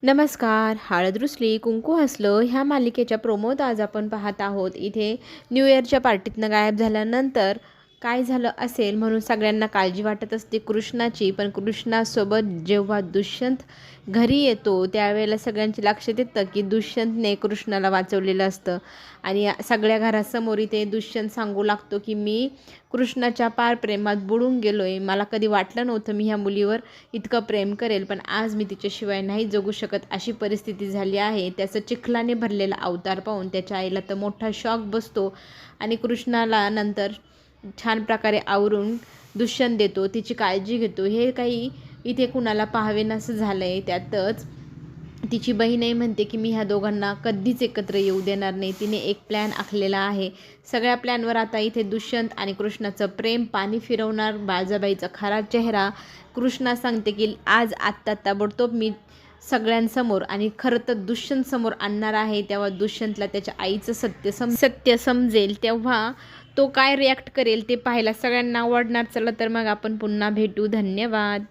नमस्कार. हळद रुसली, कुंकू हसलं ह्या मालिकेच्या प्रोमोत आज आपण पाहत आहोत. इथे न्यू इयरच्या पार्टीतनं गायब झाल्यानंतर काय झालं असेल म्हणून सगळ्यांना काळजी वाटत असते कृष्णाची. पण कृष्णासोबत जेव्हा दुष्यंत घरी येतो त्यावेळेला सगळ्यांचे लक्षात येतं की दुष्यंतने कृष्णाला वाचवलेलं असतं. आणि सगळ्या घरासमोर इथे दुष्यंत सांगू लागतो की मी कृष्णाच्या पार प्रेमात बुडून गेलो आहे. मला कधी वाटलं नव्हतं मी ह्या मुलीवर इतकं प्रेम करेल, पण आज मी तिच्याशिवाय नाही जगू शकत अशी परिस्थिती झाली आहे. त्याचं चिखलाने भरलेला अवतार पाहून त्याच्या आईला तर मोठा शॉक बसतो आणि कृष्णाला नंतर छान प्रकारे आवरून दुष्यंत देतो, तिची काळजी घेतो. हे काही इथे कुणाला पाहावेनासं झालं आहे. त्यातच तिची बहीणही म्हणते की मी ह्या दोघांना कधीच एकत्र येऊ देणार नाही. तिने एक प्लॅन आखलेला आहे. सगळ्या प्लॅनवर आता इथे दुष्यंत आणि कृष्णाचं प्रेम पाणी फिरवणार. बाळजाबाईचा खरा चेहरा. कृष्णा सांगते की आज आत्ता ताबडतोब मी सगळ्यांसमोर आणि खरं तर दुष्यंत समोर आणणार आहे. तेव्हा दुष्यंतला त्याच्या आईचं सत्य समजेल. तेव्हा तो काय रिॲक्ट करेल ते पाहायला सगळ्यांना आवडणार. चला तर मग आपण पुन्हा भेटू. धन्यवाद.